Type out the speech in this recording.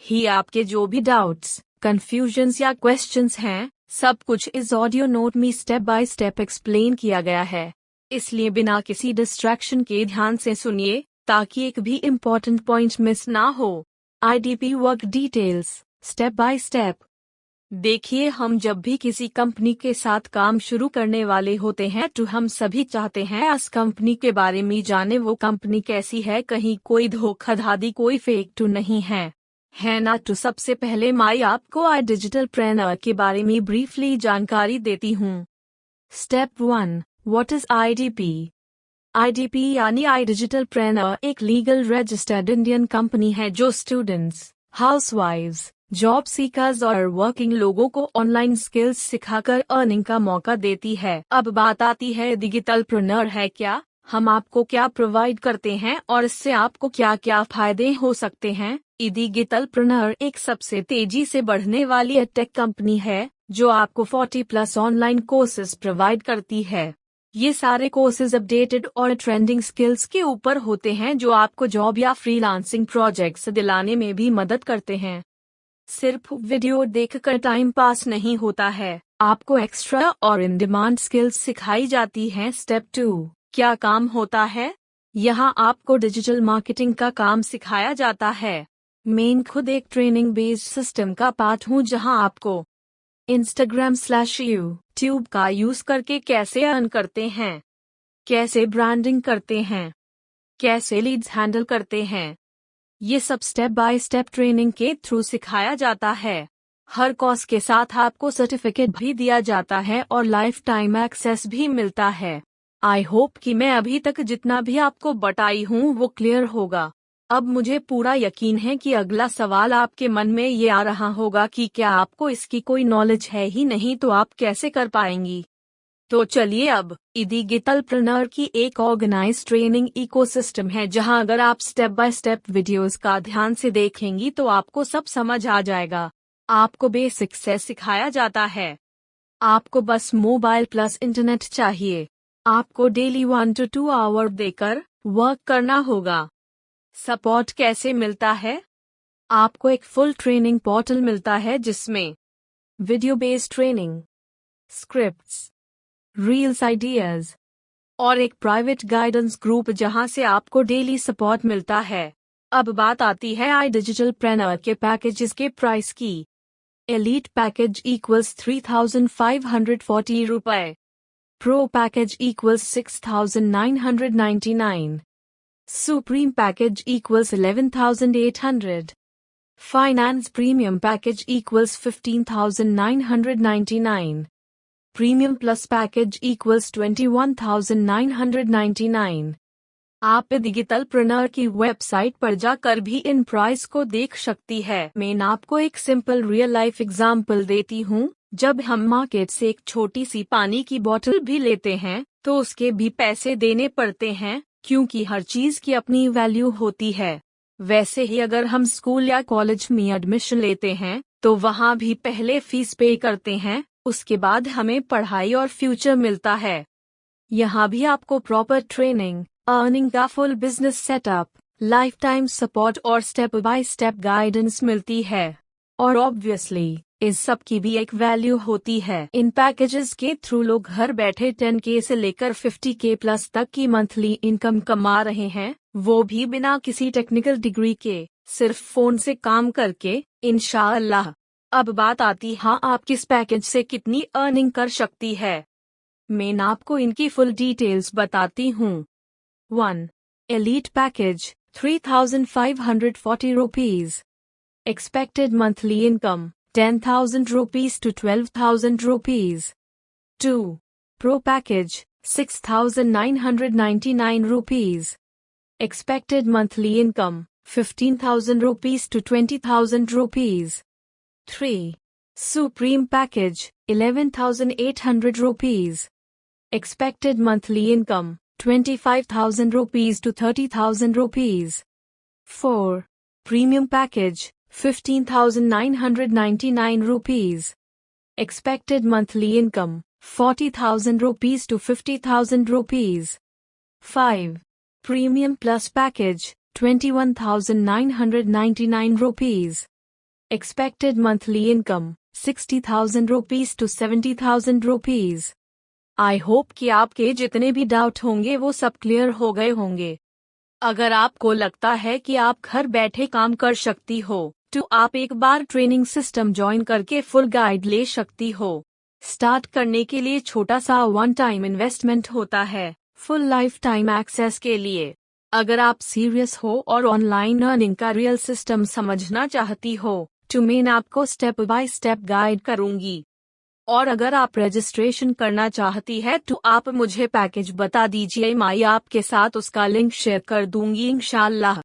ही आपके जो भी डाउट्स, कंफ्यूजन्स या क्वेश्चंस हैं, सब कुछ इस ऑडियो नोट में स्टेप बाय स्टेप एक्सप्लेन किया गया है। इसलिए बिना किसी डिस्ट्रैक्शन के ध्यान से सुनिए ताकि एक भी इम्पोर्टेंट पॉइंट मिस ना हो। IDP work details step by step. देखिए, हम जब भी किसी कंपनी के साथ काम शुरू करने वाले होते हैं तो हम सभी चाहते हैं उस कंपनी के बारे में जाने, वो कंपनी कैसी है, कहीं कोई धोखाधड़ी, कोई फेक तो नहीं है ना। तो सबसे पहले मैं आपको आई डिजिटल प्रेन्योर के बारे में ब्रीफली जानकारी देती हूँ। Step 1, what is IDP? IDP यानी आई डिजिटल प्रेन्योर एक लीगल रजिस्टर्ड इंडियन कंपनी है जो स्टूडेंट्स, हाउसवाइव्स, जॉब सीकर्स और वर्किंग लोगों को ऑनलाइन स्किल्स सिखाकर अर्निंग का मौका देती है। अब बात आती है डिजिटल प्रेन्योर है क्या, हम आपको क्या प्रोवाइड करते हैं और इससे आपको क्या क्या फायदे हो सकते हैं। डिजिटल प्रेन्योर एक सबसे तेजी से बढ़ने वाली टेक कंपनी है जो आपको 40+ ऑनलाइन कोर्सेज प्रोवाइड करती है। ये सारे कोर्सेज अपडेटेड और ट्रेंडिंग स्किल्स के ऊपर होते हैं जो आपको जॉब या फ्रीलांसिंग प्रोजेक्ट्स दिलाने में भी मदद करते हैं। सिर्फ वीडियो देखकर टाइम पास नहीं होता है, आपको एक्स्ट्रा और इन डिमांड स्किल्स सिखाई जाती हैं। स्टेप 2, क्या काम होता है? यहाँ आपको डिजिटल मार्केटिंग का काम सिखाया जाता है। मैं खुद एक ट्रेनिंग बेस्ड सिस्टम का पार्ट हूँ जहाँ आपको Instagram/YouTube का यूज करके कैसे अर्न करते हैं, कैसे ब्रांडिंग करते हैं, कैसे लीड्स हैंडल करते हैं, ये सब स्टेप बाय स्टेप ट्रेनिंग के थ्रू सिखाया जाता है। हर कोर्स के साथ आपको सर्टिफिकेट भी दिया जाता है और लाइफ टाइम एक्सेस भी मिलता है। आई होप कि मैं अभी तक जितना भी आपको बताई हूँ वो क्लियर होगा। अब मुझे पूरा यकीन है कि अगला सवाल आपके मन में ये आ रहा होगा कि क्या आपको इसकी कोई नॉलेज है ही नहीं तो आप कैसे कर पाएंगी। तो चलिए, अब डिजिटल प्रेन्योर की एक ऑर्गेनाइज ट्रेनिंग इकोसिस्टम है जहां अगर आप स्टेप बाय स्टेप वीडियोस का ध्यान से देखेंगी तो आपको सब समझ आ जाएगा। आपको बेसिक से सिखाया जाता है। आपको बस मोबाइल प्लस इंटरनेट चाहिए। आपको डेली 1 to 2 आवर देकर वर्क करना होगा। सपोर्ट कैसे मिलता है? आपको एक फुल ट्रेनिंग पोर्टल मिलता है जिसमें video based training, scripts, reels ideas और एक प्राइवेट गाइडेंस ग्रुप जहां से आपको डेली सपोर्ट मिलता है। अब बात आती है आई डिजिटल प्रेन्योर के पैकेजेस के प्राइस की। एलीट पैकेज इक्वल्स 3,540 रुपए, pro package equals 6,999, supreme package equals 11,800, finance premium package equals 15,999, premium plus package equals 21,999। आप डिजिटल प्रेन्योर की वेबसाइट पर जाकर भी इन प्राइस को देख सकती है। मैं आपको एक सिंपल रियल लाइफ एग्जांपल देती हूँ। जब हम मार्केट से एक छोटी सी पानी की बोतल भी लेते हैं तो उसके भी पैसे देने पड़ते हैं, क्योंकि हर चीज की अपनी वैल्यू होती है। वैसे ही अगर हम स्कूल या कॉलेज में एडमिशन लेते हैं तो वहाँ भी पहले फीस पे करते हैं, उसके बाद हमें पढ़ाई और फ्यूचर मिलता है। यहाँ भी आपको प्रॉपर ट्रेनिंग, अर्निंग का full business setup, life time support और स्टेप बाय स्टेप गाइडेंस मिलती है। और ऑब्वियसली इस सब की भी एक वैल्यू होती है। इन पैकेजेस के थ्रू लोग घर बैठे 10K से लेकर 50K प्लस तक की मंथली इनकम कमा रहे हैं, वो भी बिना किसी टेक्निकल डिग्री के, सिर्फ फोन से काम करके, इंशाअल्लाह। अब बात आती है आप किस पैकेज से कितनी अर्निंग कर सकती है। मैं आपको इनकी फुल डिटेल्स बताती हूँ। 1. Elite package 3,540 rupees, expected monthly income 10,000 rupees to 12,000 rupees. 2. Pro package 6,999 rupees. Expected monthly income 15,000 rupees to 20,000 rupees. 3. Supreme package 11,800 rupees. Expected monthly income 25,000 rupees to 30,000 rupees. 4. Premium package 15,999 rupees. Expected monthly income 40,000 rupees to 50,000 rupees. 5. Premium plus package 21,999 rupees. Expected monthly income 60,000 rupees to 70,000 rupees. I hope कि आपके जितने भी doubt होंगे वो सब clear हो गए होंगे। अगर आपको लगता है कि आप घर बैठे काम कर सकती हो तो आप एक बार ट्रेनिंग सिस्टम ज्वाइन करके फुल गाइड ले सकती हो। स्टार्ट करने के लिए छोटा सा वन टाइम इन्वेस्टमेंट होता है फुल लाइफ टाइम एक्सेस के लिए। अगर आप सीरियस हो और ऑनलाइन अर्निंग का रियल सिस्टम समझना चाहती हो तो मैं आपको स्टेप बाय स्टेप गाइड करूंगी। और अगर आप रजिस्ट्रेशन करना चाहती है तो आप मुझे पैकेज बता दीजिए, मैं आपके साथ उसका लिंक शेयर कर दूंगी इंशाल्लाह।